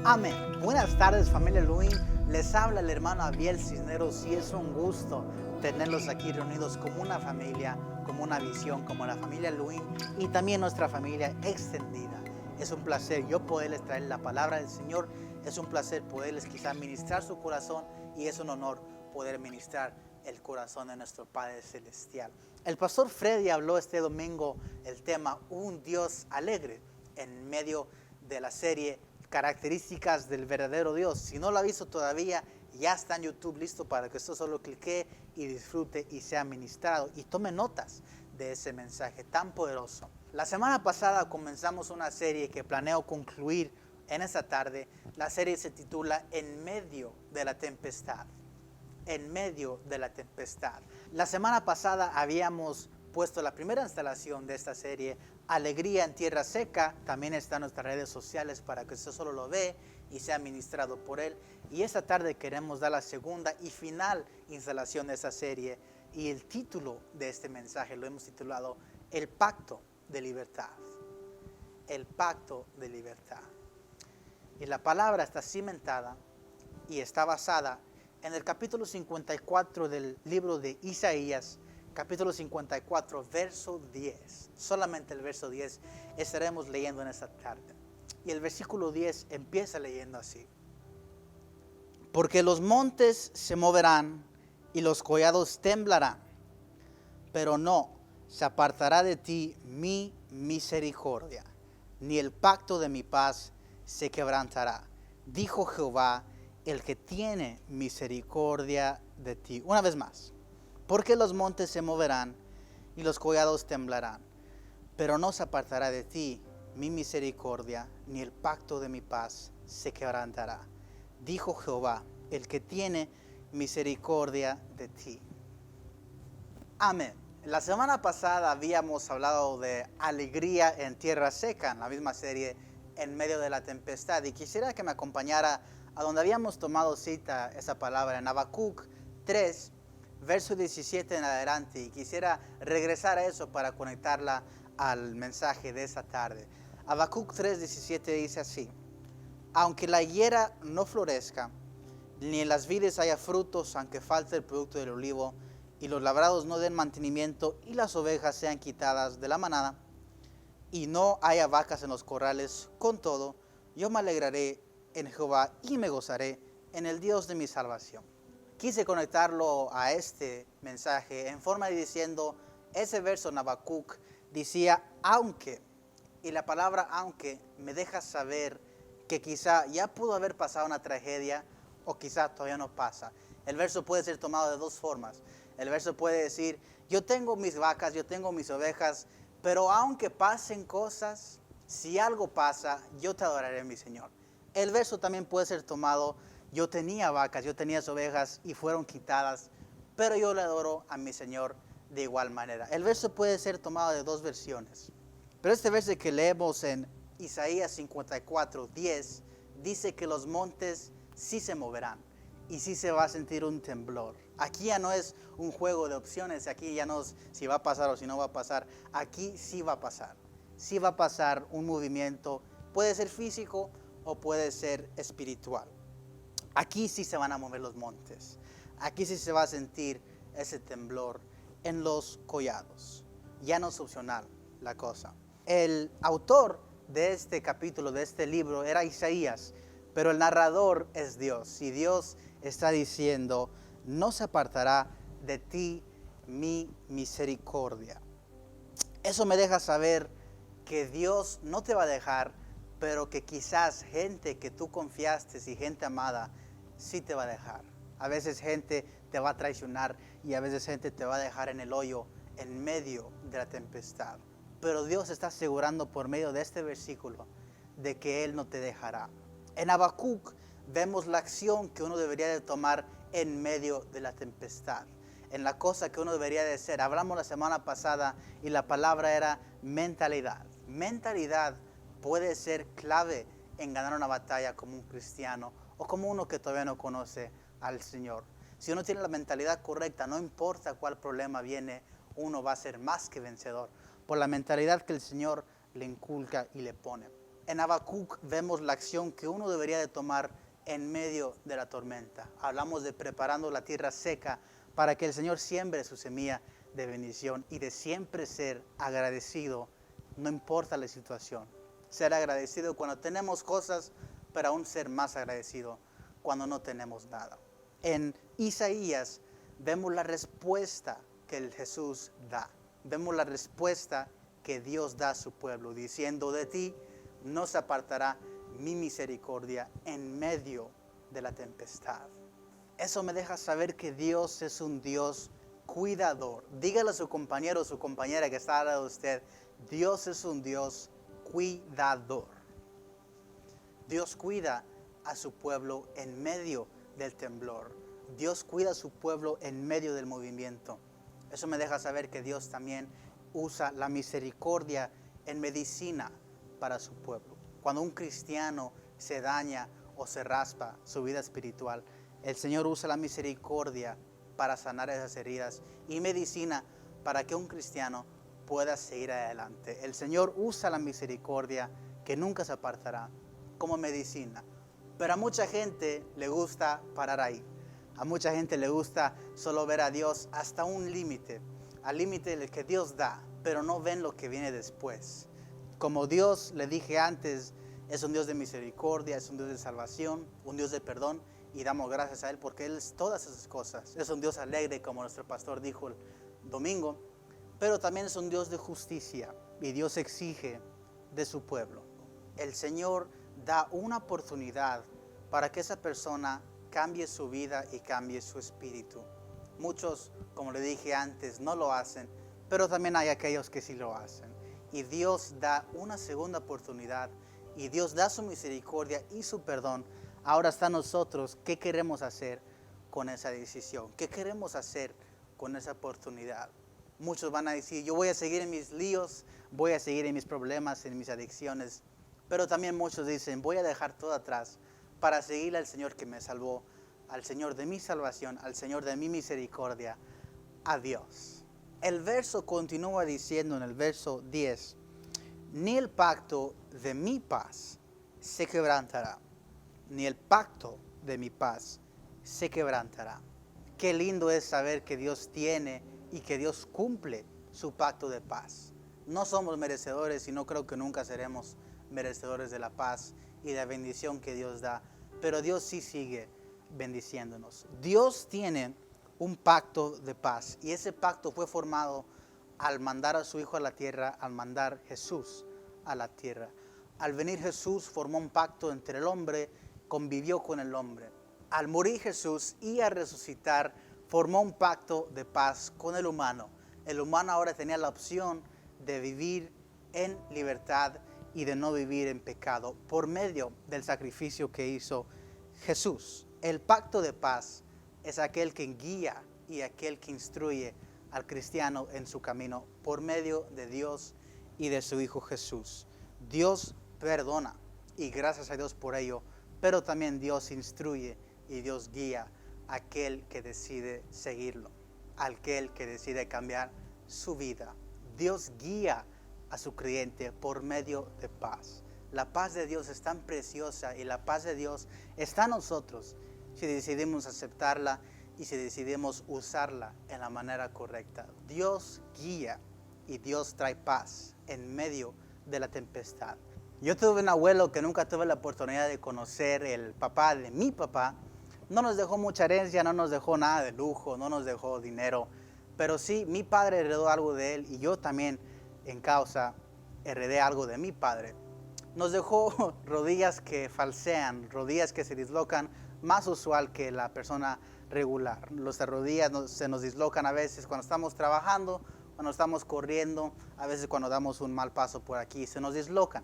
Amén. Buenas tardes, familia Luin. Les habla el hermano Abiel Cisneros y es un gusto tenerlos aquí reunidos como una familia, como una visión, como la familia Luin y también nuestra familia extendida. Es un placer yo poderles traer la palabra del Señor. Es un placer poderles quizá ministrar su corazón y es un honor poder ministrar el corazón de nuestro Padre Celestial. El pastor Freddy habló este domingo el tema Un Dios Alegre en medio de la serie Características del verdadero Dios. Si no lo ha visto todavía, ya está en YouTube listo para que usted solo clique y disfrute y sea ministrado y tome notas de ese mensaje tan poderoso. La semana pasada comenzamos una serie que planeo concluir en esta tarde. La serie se titula En medio de la tempestad. En medio de la tempestad. La semana pasada habíamos puesto la primera instalación de esta serie, Alegría en Tierra Seca. También está en nuestras redes sociales para que usted solo lo ve y sea ministrado por él. Y esta tarde queremos dar la segunda y final instalación de esta serie. Y el título de este mensaje lo hemos titulado El Pacto de Libertad. El Pacto de Libertad. Y la palabra está cimentada y está basada en el capítulo 54 del libro de Isaías, capítulo 54, verso 10. Solamente el verso 10 estaremos leyendo en esta tarde. Y el versículo 10 empieza leyendo así. Porque los montes se moverán y los collados temblarán, pero no se apartará de ti mi misericordia, ni el pacto de mi paz se quebrantará, dijo Jehová, el que tiene misericordia de ti. Una vez más. Porque los montes se moverán y los collados temblarán, pero no se apartará de ti mi misericordia, ni el pacto de mi paz se quebrantará, dijo Jehová, el que tiene misericordia de ti. Amén. La semana pasada habíamos hablado de alegría en tierra seca, en la misma serie, en medio de la tempestad, y quisiera que me acompañara a donde habíamos tomado cita esa palabra, en Habacuc 3, verso 17 en adelante, y quisiera regresar a eso para conectarla al mensaje de esta tarde. Habacuc 3:17 dice así: aunque la higuera no florezca, ni en las vides haya frutos, aunque falte el producto del olivo, y los labrados no den mantenimiento, y las ovejas sean quitadas de la manada, y no haya vacas en los corrales, con todo, yo me alegraré en Jehová y me gozaré en el Dios de mi salvación. Quise conectarlo a este mensaje en forma de diciendo, ese verso en Habacuc decía aunque, y la palabra aunque me deja saber que quizá ya pudo haber pasado una tragedia o quizá todavía no pasa. El verso puede ser tomado de dos formas. El verso puede decir, yo tengo mis vacas, yo tengo mis ovejas, pero aunque pasen cosas, si algo pasa, yo te adoraré, mi Señor. El verso también puede ser tomado, yo tenía vacas, yo tenía ovejas y fueron quitadas, pero yo le adoro a mi Señor de igual manera. El verso puede ser tomado de dos versiones. Pero este verso que leemos en Isaías 54, 10, dice que los montes sí se moverán y sí se va a sentir un temblor. Aquí ya no es un juego de opciones, aquí ya no es si va a pasar o si no va a pasar. Aquí sí va a pasar. Sí va a pasar un movimiento, puede ser físico o puede ser espiritual. Aquí sí se van a mover los montes. Aquí sí se va a sentir ese temblor en los collados. Ya no es opcional la cosa. El autor de este capítulo, de este libro, era Isaías, pero el narrador es Dios. Y Dios está diciendo, no se apartará de ti mi misericordia. Eso me deja saber que Dios no te va a dejar, pero que quizás gente que tú confiaste y gente amada sí te va a dejar. A veces gente te va a traicionar y a veces gente te va a dejar en el hoyo en medio de la tempestad. Pero Dios está asegurando por medio de este versículo de que Él no te dejará. En Habacuc vemos la acción que uno debería de tomar en medio de la tempestad. En la cosa que uno debería de hacer. Hablamos la semana pasada y la palabra era mentalidad. Mentalidad puede ser clave en ganar una batalla como un cristiano o como uno que todavía no conoce al Señor. Si uno tiene la mentalidad correcta, no importa cuál problema viene, uno va a ser más que vencedor por la mentalidad que el Señor le inculca y le pone. En Habacuc vemos la acción que uno debería de tomar en medio de la tormenta. Hablamos de preparando la tierra seca para que el Señor siembre su semilla de bendición y de siempre ser agradecido, no importa la situación. Ser agradecido cuando tenemos cosas, pero aún ser más agradecido cuando no tenemos nada. En Isaías vemos la respuesta que el Jesús da. Vemos la respuesta que Dios da a su pueblo, diciendo: de ti no se apartará mi misericordia en medio de la tempestad. Eso me deja saber que Dios es un Dios cuidador. Dígale a su compañero o su compañera que está al lado de usted: Dios es un Dios cuidador. Dios cuida a su pueblo en medio del temblor. Dios cuida a su pueblo en medio del movimiento. Eso me deja saber que Dios también usa la misericordia en medicina para su pueblo. Cuando un cristiano se daña o se raspa su vida espiritual, el Señor usa la misericordia para sanar esas heridas y medicina para que un cristiano pueda seguir adelante. El Señor usa la misericordia, que nunca se apartará, como medicina. Pero a mucha gente le gusta parar ahí. A mucha gente le gusta solo ver a Dios hasta un límite, al límite del que Dios da, pero no ven lo que viene después. Como Dios, le dije antes, es un Dios de misericordia, es un Dios de salvación, un Dios de perdón, y damos gracias a Él porque Él es todas esas cosas. Es un Dios alegre, como nuestro pastor dijo el domingo, pero también es un Dios de justicia, y Dios exige de su pueblo. El Señor da una oportunidad para que esa persona cambie su vida y cambie su espíritu. Muchos, como le dije antes, no lo hacen, pero también hay aquellos que sí lo hacen. Y Dios da una segunda oportunidad, y Dios da su misericordia y su perdón. Ahora está en nosotros qué queremos hacer con esa decisión, qué queremos hacer con esa oportunidad. Muchos van a decir: yo voy a seguir en mis líos, voy a seguir en mis problemas, en mis adicciones. Pero también muchos dicen: voy a dejar todo atrás para seguir al Señor que me salvó, al Señor de mi salvación, al Señor de mi misericordia, a Dios. El verso continúa diciendo en el verso 10: ni el pacto de mi paz se quebrantará, ni el pacto de mi paz se quebrantará. Qué lindo es saber que Dios tiene y que Dios cumple su pacto de paz. No somos merecedores y no creo que nunca seremos merecedores de la paz y la bendición que Dios da, pero Dios sí sigue bendiciéndonos. Dios tiene un pacto de paz, y ese pacto fue formado al mandar a su Hijo a la tierra, al mandar Jesús a la tierra. Al venir Jesús formó un pacto entre el hombre, convivió con el hombre. Al morir Jesús y a resucitar, formó un pacto de paz con el humano. El humano ahora tenía la opción de vivir en libertad y de no vivir en pecado por medio del sacrificio que hizo Jesús. El pacto de paz es aquel que guía y aquel que instruye al cristiano en su camino por medio de Dios y de su Hijo Jesús. Dios perdona, y gracias a Dios por ello, pero también Dios instruye y Dios guía a aquel que decide seguirlo, aquel que decide cambiar su vida. Dios guía a su creyente por medio de paz. La paz de Dios es tan preciosa, y la paz de Dios está en nosotros si decidimos aceptarla y si decidimos usarla en la manera correcta. Dios guía y Dios trae paz en medio de la tempestad. Yo tuve un abuelo que nunca tuve la oportunidad de conocer, el papá de mi papá. No nos dejó mucha herencia, no nos dejó nada de lujo, no nos dejó dinero, pero sí, mi padre heredó algo de él, y yo también en causa heredé algo de mi padre. Nos dejó rodillas que falsean, rodillas que se dislocan, más usual que la persona regular. Las rodillas se nos dislocan a veces cuando estamos trabajando, cuando estamos corriendo, a veces cuando damos un mal paso por aquí, se nos dislocan.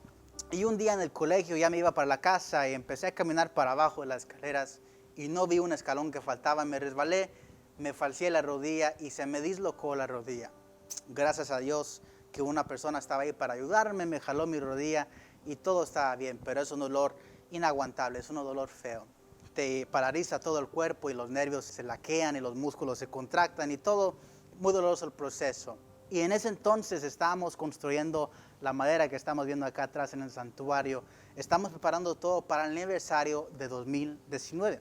Y un día en el colegio ya me iba para la casa y empecé a caminar para abajo de las escaleras y no vi un escalón que faltaba, me resbalé, me falseé la rodilla y se me dislocó la rodilla. Gracias a Dios que una persona estaba ahí para ayudarme, me jaló mi rodilla y todo estaba bien, pero es un dolor inaguantable, es un dolor feo. Te paraliza todo el cuerpo y los nervios se laquean y los músculos se contractan y todo, muy doloroso el proceso. Y en ese entonces estábamos construyendo la madera que estamos viendo acá atrás en el santuario. Estamos preparando todo para el aniversario de 2019.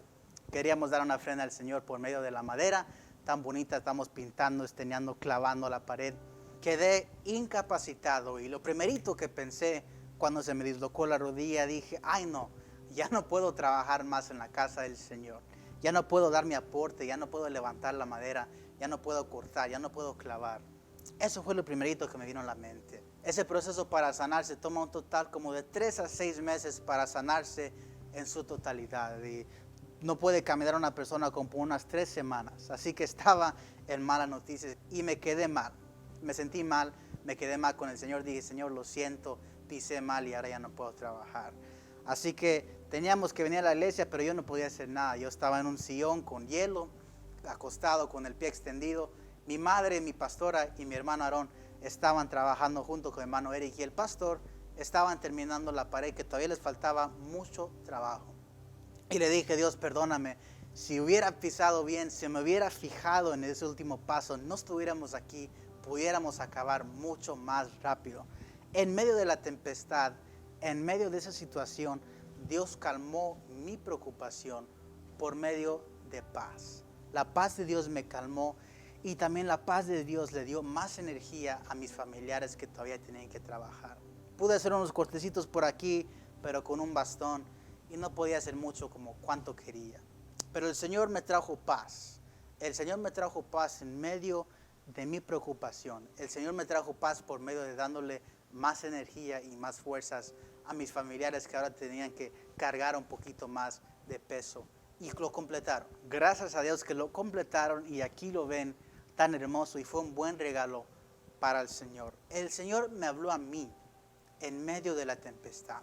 Queríamos dar una ofrenda al Señor por medio de la madera tan bonita. Estamos pintando, esteñando, clavando la pared. Quedé incapacitado y lo primerito que pensé cuando se me dislocó la rodilla, dije, ay no, ya no puedo trabajar más en la casa del Señor. Ya no puedo dar mi aporte, ya no puedo levantar la madera, ya no puedo cortar, ya no puedo clavar. Eso fue lo primerito que me vino a la mente. Ese proceso para sanarse toma un total como de 3 a 6 meses para sanarse en su totalidad. Y no puede caminar una persona como unas 3 semanas. Así que estaba en malas noticias y me quedé mal. Me sentí mal, me quedé mal con el Señor. Dije, Señor, lo siento, pisé mal y ahora ya no puedo trabajar. Así que teníamos que venir a la iglesia, pero yo no podía hacer nada. Yo estaba en un sillón con hielo, acostado con el pie extendido. Mi madre, mi pastora y mi hermano Aarón estaban trabajando junto con mi hermano Eric y el pastor estaban terminando la pared que todavía les faltaba mucho trabajo. Y le dije, Dios, perdóname, si hubiera pisado bien, si me hubiera fijado en ese último paso, no estuviéramos aquí, pudiéramos acabar mucho más rápido. En medio de la tempestad, en medio de esa situación, Dios calmó mi preocupación por medio de paz. La paz de Dios me calmó y también la paz de Dios le dio más energía a mis familiares que todavía tenían que trabajar. Pude hacer unos cortecitos por aquí, pero con un bastón y no podía hacer mucho como cuanto quería. Pero el Señor me trajo paz. El Señor me trajo paz en medio de mi preocupación. El Señor me trajo paz por medio de dándole más energía y más fuerzas a mis familiares que ahora tenían que cargar un poquito más de peso. Y lo completaron. Gracias a Dios que lo completaron y aquí lo ven tan hermoso y fue un buen regalo para el Señor. El Señor me habló a mí en medio de la tempestad.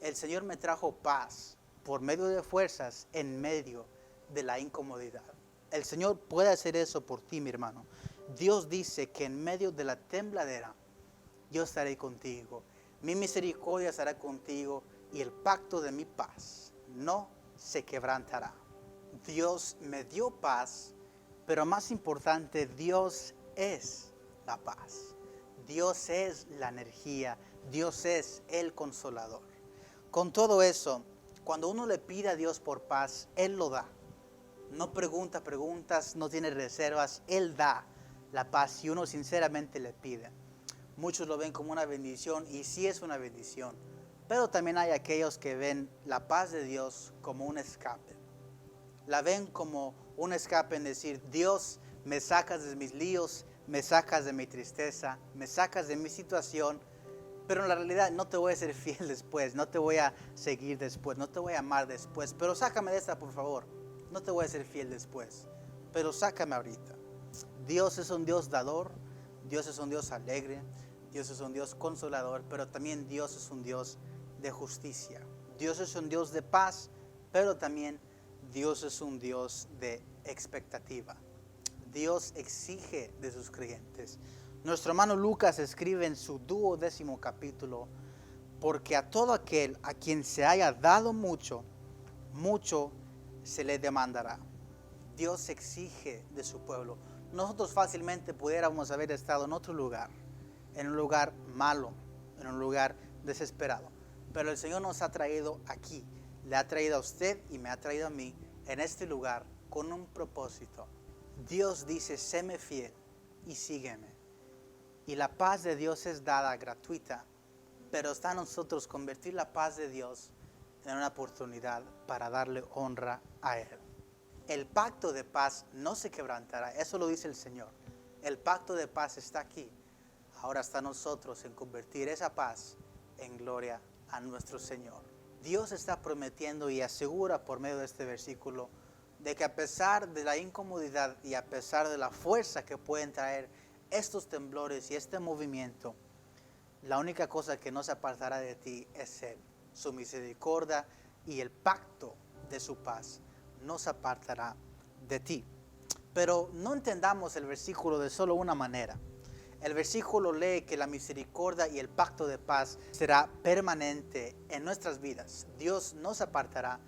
El Señor me trajo paz por medio de fuerzas en medio de la incomodidad. El Señor puede hacer eso por ti, mi hermano. Dios dice que en medio de la tembladera yo estaré contigo. Mi misericordia estará contigo y el pacto de mi paz no se quebrantará. Dios me dio paz, pero más importante, Dios es la paz. Dios es la energía. Dios es el consolador. Con todo eso, cuando uno le pide a Dios por paz, Él lo da. No pregunta preguntas, no tiene reservas. Él da la paz si uno sinceramente le pide. Muchos lo ven como una bendición y sí es una bendición. Pero también hay aquellos que ven la paz de Dios como un escape. La ven como un escape en decir, Dios, me sacas de mis líos, me sacas de mi tristeza, me sacas de mi situación, pero en la realidad no te voy a ser fiel después, no te voy a seguir después, no te voy a amar después, pero sácame de esta por favor, no te voy a ser fiel después, pero sácame ahorita. Dios es un Dios dador, Dios es un Dios alegre, Dios es un Dios consolador, pero también Dios es un Dios de justicia. Dios es un Dios de paz, pero también Dios es un Dios de expectativa. Dios exige de sus creyentes. Nuestro hermano Lucas escribe en su 12º capítulo, porque a todo aquel a quien se haya dado mucho, mucho se le demandará. Dios exige de su pueblo. Nosotros fácilmente pudiéramos haber estado en otro lugar, en un lugar malo, en un lugar desesperado. Pero el Señor nos ha traído aquí, le ha traído a usted y me ha traído a mí en este lugar con un propósito. Dios dice, séme fiel y sígueme. Y la paz de Dios es dada gratuita, pero está en nosotros convertir la paz de Dios en una oportunidad para darle honra a Él. El pacto de paz no se quebrantará, eso lo dice el Señor. El pacto de paz está aquí. Ahora está en nosotros en convertir esa paz en gloria a nuestro Señor. Dios está prometiendo y asegura por medio de este versículo de que a pesar de la incomodidad y a pesar de la fuerza que pueden traer estos temblores y este movimiento, la única cosa que no se apartará de ti es Él. Su misericordia y el pacto de su paz no se apartará de ti. Pero no entendamos el versículo de solo una manera. El versículo lee que la misericordia y el pacto de paz será permanente en nuestras vidas. Dios no se apartará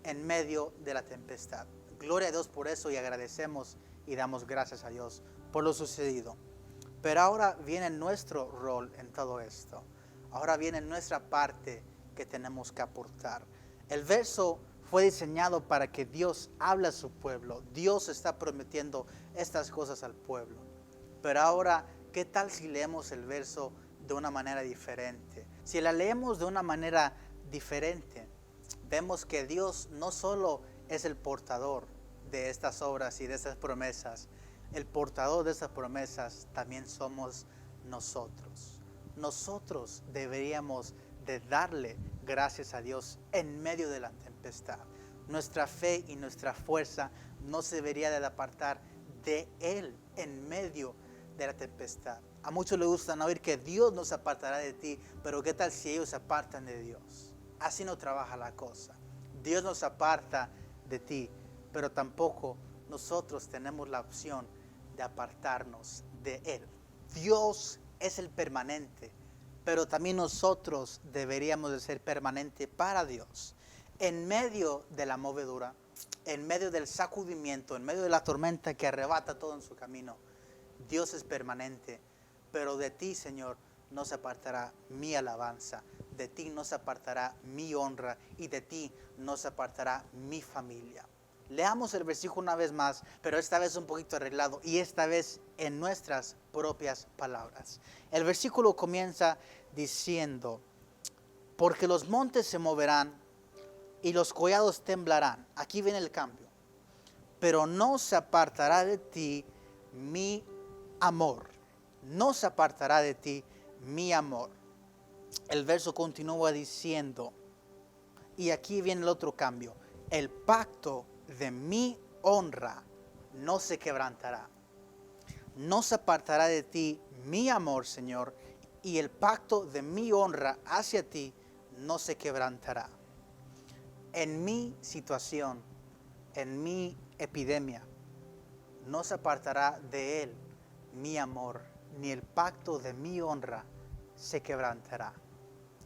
en medio de la tempestad. Gloria a Dios por eso y agradecemos y damos gracias a Dios por lo sucedido. Pero ahora viene nuestro rol en todo esto. Ahora viene nuestra parte que tenemos que aportar. El verso fue diseñado para que Dios hable a su pueblo. Dios está prometiendo estas cosas al pueblo. Pero ahora, ¿qué tal si leemos el verso de una manera diferente? Si la leemos de una manera diferente, vemos que Dios no solo es el portador de estas obras y de estas promesas, el portador de esas promesas también somos nosotros. Nosotros deberíamos de darle gracias a Dios en medio de la tempestad. Nuestra fe y nuestra fuerza no se debería de apartar de Él en medio de la tempestad. A muchos les gusta oír que Dios nos apartará de ti, pero ¿qué tal si ellos se apartan de Dios? Así no trabaja la cosa. Dios nos aparta de ti, pero tampoco nosotros tenemos la opción de apartarnos de Él. Dios es el permanente, pero también nosotros deberíamos de ser permanente para Dios. En medio de la movedura, en medio del sacudimiento, en medio de la tormenta que arrebata todo en su camino, Dios es permanente, pero de ti, Señor, no se apartará mi alabanza, de ti no se apartará mi honra y de ti no se apartará mi familia. Leamos el versículo una vez más, pero esta vez un poquito arreglado y esta vez en nuestras propias palabras. El versículo comienza diciendo, porque los montes se moverán y los collados temblarán. Aquí viene el cambio. Pero no se apartará de ti mi amor. No se apartará de ti mi amor. El verso continúa diciendo, y aquí viene el otro cambio, el pacto de mi honra no se quebrantará. No se apartará de ti mi amor, Señor, y el pacto de mi honra hacia ti no se quebrantará. En mi situación, en mi epidemia, no se apartará de Él mi amor, ni el pacto de mi honra se quebrantará.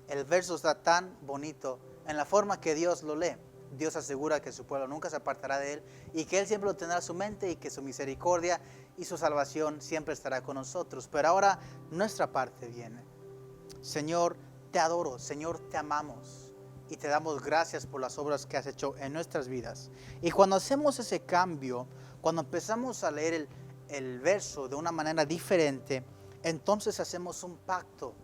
El verso está tan bonito en la forma que Dios lo lee. Dios asegura que su pueblo nunca se apartará de Él y que Él siempre lo tendrá en su mente y que su misericordia y su salvación siempre estará con nosotros. Pero ahora nuestra parte viene. Señor, te adoro. Señor, te amamos y te damos gracias por las obras que has hecho en nuestras vidas. Y cuando hacemos ese cambio, cuando empezamos a leer el verso de una manera diferente, entonces hacemos un pacto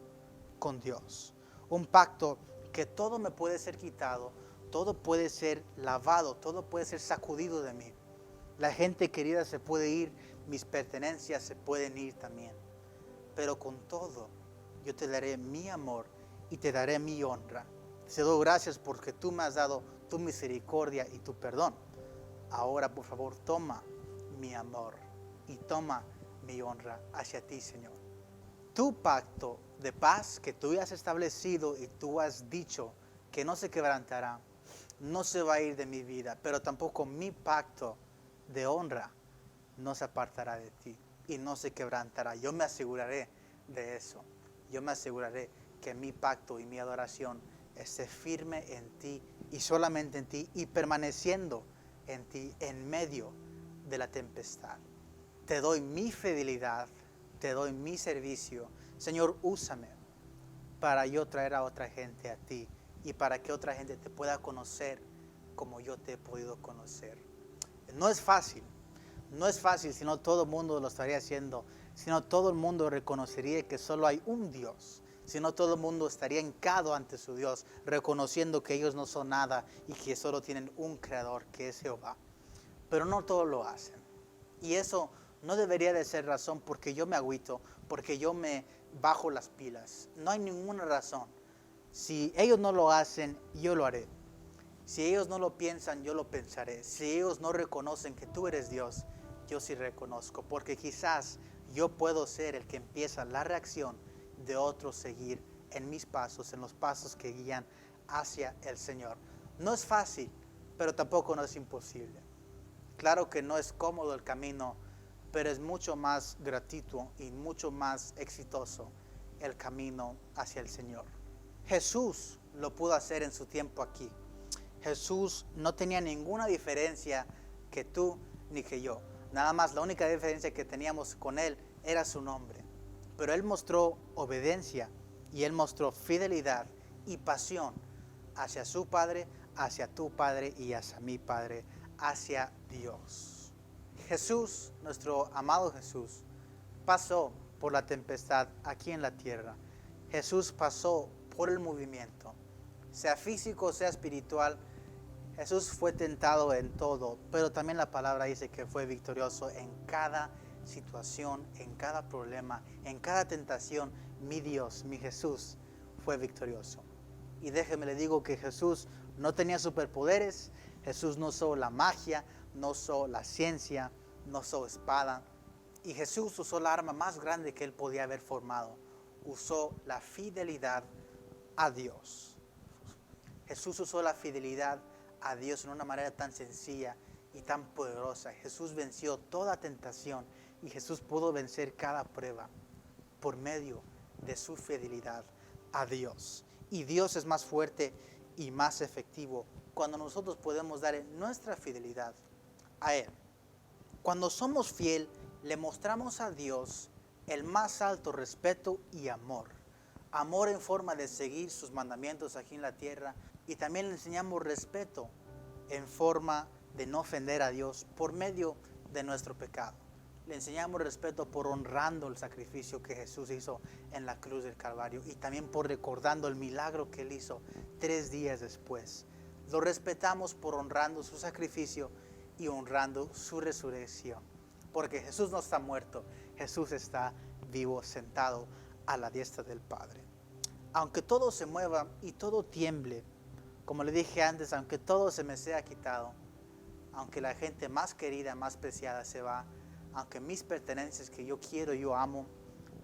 con Dios. Un pacto que todo me puede ser quitado, todo puede ser lavado, todo puede ser sacudido de mí. La gente querida se puede ir, mis pertenencias se pueden ir también. Pero con todo, yo te daré mi amor y te daré mi honra. Te doy gracias porque tú me has dado tu misericordia y tu perdón. Ahora, por favor, toma mi amor y toma mi honra hacia ti, Señor. Tu pacto de paz que tú has establecido y tú has dicho que no se quebrantará, no se va a ir de mi vida, pero tampoco mi pacto de honra no se apartará de ti y no se quebrantará. Yo me aseguraré de eso. Yo me aseguraré que mi pacto y mi adoración esté firme en ti y solamente en ti y permaneciendo en ti en medio de la tempestad. Te doy mi fidelidad, te doy mi servicio. Señor, úsame para yo traer a otra gente a ti y para que otra gente te pueda conocer como yo te he podido conocer. No es fácil si no todo el mundo lo estaría haciendo, si no todo el mundo reconocería que solo hay un Dios, si no todo el mundo estaría hincado ante su Dios, reconociendo que ellos no son nada y que solo tienen un creador que es Jehová. Pero no todos lo hacen. Y eso no debería de ser razón porque yo me agüito, porque yo me bajo las pilas. No hay ninguna razón. Si ellos no lo hacen, yo lo haré. Si ellos no lo piensan, yo lo pensaré. Si ellos no reconocen que tú eres Dios, yo sí reconozco. Porque quizás yo puedo ser el que empieza la reacción de otros seguir en mis pasos, en los pasos que guían hacia el Señor. No es fácil, pero tampoco no es imposible. Claro que no es cómodo el camino, pero es mucho más gratuito y mucho más exitoso el camino hacia el Señor. Jesús lo pudo hacer en su tiempo aquí. Jesús no tenía ninguna diferencia que tú ni que yo. Nada más la única diferencia que teníamos con Él era su nombre. pero Él mostró obediencia y Él mostró fidelidad y pasión hacia su Padre, hacia tu Padre y hacia mi Padre, hacia Dios. Jesús, nuestro amado Jesús, pasó por la tempestad aquí en la tierra. Jesús pasó por el movimiento, sea físico, sea espiritual. Jesús fue tentado en todo, pero también la palabra dice que fue victorioso en cada situación, en cada problema, en cada tentación. Mi Dios, mi Jesús fue victorioso. Y déjeme le digo que Jesús no tenía superpoderes. Jesús no usó la magia, no usó la ciencia, no usó espada. Y Jesús usó la arma más grande que Él podía haber formado. Usó la fidelidad a Dios. Jesús usó la fidelidad a Dios en una manera tan sencilla y tan poderosa. Jesús venció toda tentación y Jesús pudo vencer cada prueba por medio de su fidelidad a Dios. Y Dios es más fuerte y más efectivo cuando nosotros podemos dar nuestra fidelidad a Él. Cuando somos fiel, le mostramos a Dios el más alto respeto y amor. Amor en forma de seguir sus mandamientos aquí en la tierra, y también le enseñamos respeto en forma de no ofender a Dios por medio de nuestro pecado. Le enseñamos respeto por honrando el sacrificio que Jesús hizo en la cruz del Calvario y también por recordando el milagro que Él hizo 3 días después. Lo respetamos por honrando su sacrificio y honrando su resurrección. Porque Jesús no está muerto, Jesús está vivo, sentado a la diestra del Padre. Aunque todo se mueva y todo tiemble, como le dije antes, aunque todo se me sea quitado, aunque la gente más querida, más preciada se va, aunque mis pertenencias que yo quiero, yo amo,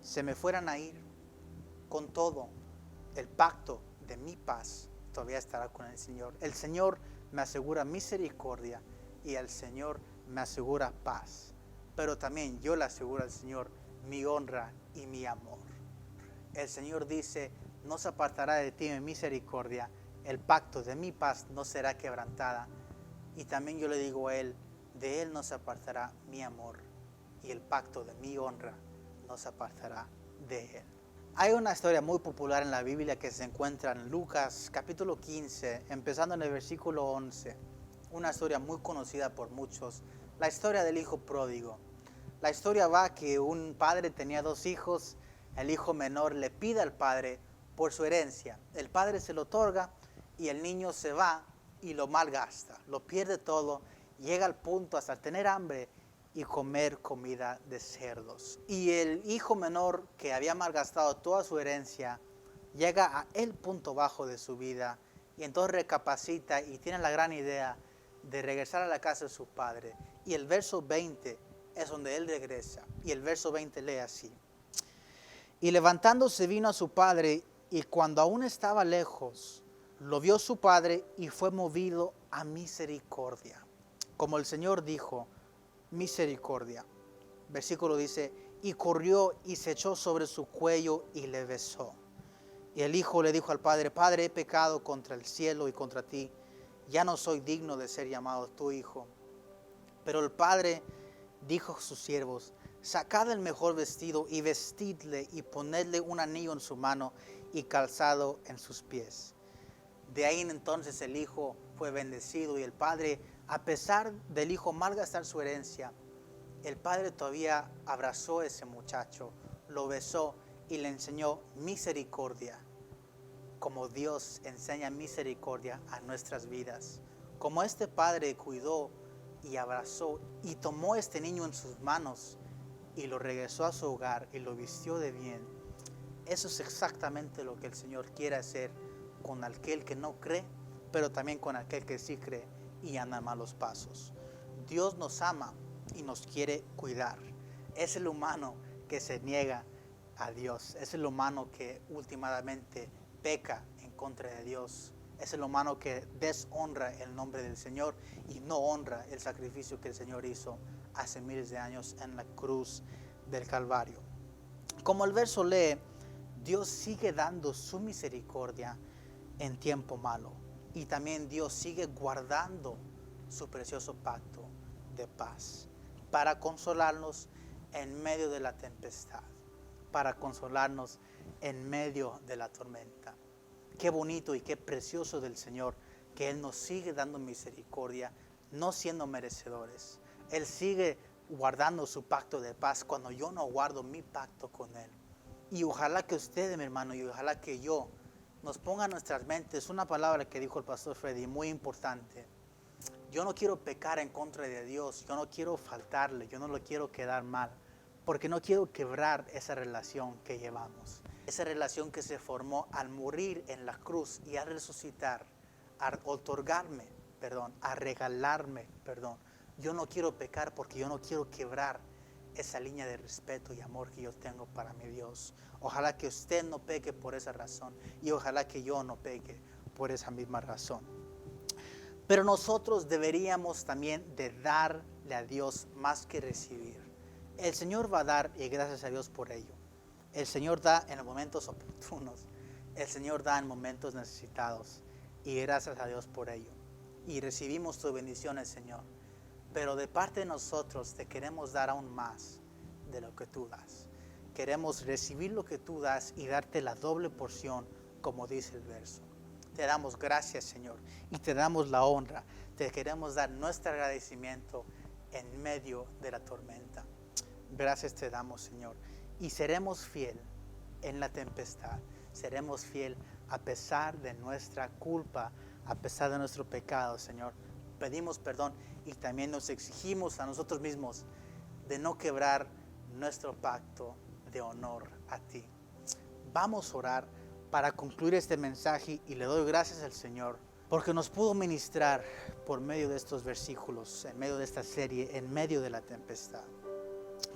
se me fueran a ir, con todo, el pacto de mi paz todavía estará con el Señor. El Señor me asegura misericordia y el Señor me asegura paz. Pero también yo le aseguro al Señor mi honra y mi amor. El Señor dice, no se apartará de ti mi misericordia, el pacto de mi paz no será quebrantada. Y también yo le digo a Él, de Él no se apartará mi amor y el pacto de mi honra no se apartará de Él. Hay una historia muy popular en la Biblia que se encuentra en Lucas capítulo 15, empezando en el versículo 11. Una historia muy conocida por muchos, la historia del hijo pródigo. La historia va que un padre tenía 2 hijos, el hijo menor le pide al padre por su herencia. El padre se lo otorga y el niño se va y lo malgasta, lo pierde todo, llega al punto hasta tener hambre y comer comida de cerdos. Y el hijo menor que había malgastado toda su herencia llega a el punto bajo de su vida y entonces recapacita y tiene la gran idea de regresar a la casa de su padre. Y el verso 20 es donde él regresa y el verso 20 lee así: y levantándose vino a su padre, y cuando aún estaba lejos, lo vio su padre y fue movido a misericordia. Como el Señor dijo, misericordia. Versículo dice, y corrió y se echó sobre su cuello y le besó. Y el hijo le dijo al padre, Padre, he pecado contra el cielo y contra ti, ya no soy digno de ser llamado tu hijo. Pero el padre dijo a sus siervos, sacad el mejor vestido y vestidle y ponedle un anillo en su mano y calzado en sus pies. De ahí entonces el hijo fue bendecido y el padre, a pesar del hijo malgastar su herencia, el padre todavía abrazó a ese muchacho, lo besó y le enseñó misericordia, como Dios enseña misericordia a nuestras vidas. Como este padre cuidó y abrazó y tomó a este niño en sus manos y lo regresó a su hogar y lo vistió de bien. Eso es exactamente lo que el Señor quiere hacer con aquel que no cree, pero también con aquel que sí cree y anda en malos pasos. Dios nos ama y nos quiere cuidar. Es el humano que se niega a Dios. Es el humano que últimamente peca en contra de Dios. Es el humano que deshonra el nombre del Señor y no honra el sacrificio que el Señor hizo hace miles de años en la cruz del Calvario. Como el verso lee, Dios sigue dando su misericordia en tiempo malo. Y también Dios sigue guardando su precioso pacto de paz para consolarnos en medio de la tempestad. para consolarnos en medio de la tormenta. Qué bonito y qué precioso del Señor que Él nos sigue dando misericordia, no siendo merecedores. Él sigue guardando su pacto de paz cuando yo no guardo mi pacto con Él. Y ojalá que usted, mi hermano, y ojalá que yo nos ponga en nuestras mentes una palabra que dijo el pastor Freddy, muy importante. Yo no quiero pecar en contra de Dios, yo no quiero faltarle, yo no lo quiero quedar mal, porque no quiero quebrar esa relación que llevamos. Esa relación que se formó al morir en la cruz y al resucitar, a otorgarme perdón, a regalarme perdón. Yo no quiero pecar porque yo no quiero quebrar esa línea de respeto y amor que yo tengo para mi Dios. Ojalá que usted no peque por esa razón y ojalá que yo no peque por esa misma razón. Pero nosotros deberíamos también de darle a Dios más que recibir. El Señor va a dar y gracias a Dios por ello. El Señor da en los momentos oportunos. El Señor da en momentos necesitados y gracias a Dios por ello. Y recibimos tu bendición, Señor. Pero de parte de nosotros te queremos dar aún más de lo que tú das. Queremos recibir lo que tú das y darte la doble porción, como dice el verso. Te damos gracias, Señor, y te damos la honra. Te queremos dar nuestro agradecimiento en medio de la tormenta. Gracias te damos, Señor, y seremos fiel en la tempestad. Seremos fiel a pesar de nuestra culpa, a pesar de nuestro pecado, Señor. Pedimos perdón y también nos exigimos a nosotros mismos de no quebrar nuestro pacto de honor a ti. Vamos a orar para concluir este mensaje y le doy gracias al Señor porque nos pudo ministrar por medio de estos versículos, en medio de esta serie, en medio de la tempestad.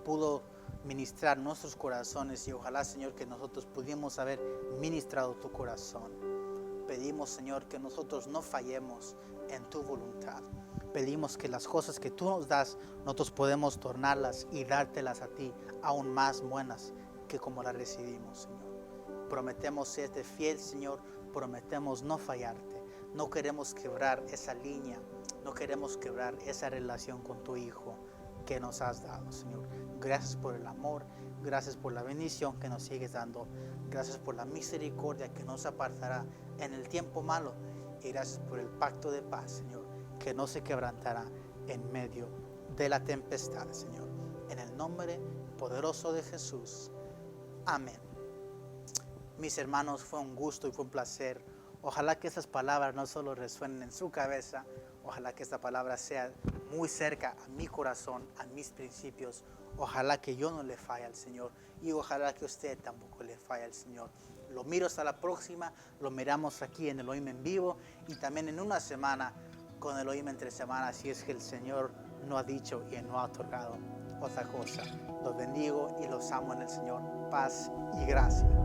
Pudo ministrar nuestros corazones y ojalá, Señor, que nosotros pudiéramos haber ministrado tu corazón. Pedimos, Señor, que nosotros no fallemos en tu voluntad. Pedimos que las cosas que tú nos das, nosotros podemos tornarlas y dártelas a ti aún más buenas que como las recibimos, Señor. Prometemos serte fiel, Señor. Prometemos no fallarte. No queremos quebrar esa línea. No queremos quebrar esa relación con tu Hijo que nos has dado, Señor. Gracias por el amor. Gracias por la bendición que nos sigues dando. Gracias por la misericordia que nos apartará en el tiempo malo. Y gracias por el pacto de paz, Señor, que no se quebrantará en medio de la tempestad, Señor. En el nombre poderoso de Jesús. Amén. Mis hermanos, fue un gusto y fue un placer. Ojalá que esas palabras no solo resuenen en su cabeza, ojalá que esta palabra sea muy cerca a mi corazón, a mis principios. Ojalá que yo no le falle al Señor y ojalá que usted tampoco le falle al Señor. Lo miro hasta la próxima, lo miramos aquí en Elohim en vivo y también en una semana con Elohim entre semanas, si es que el Señor no ha dicho y no ha otorgado otra cosa. Los bendigo y los amo en el Señor. Paz y gracia.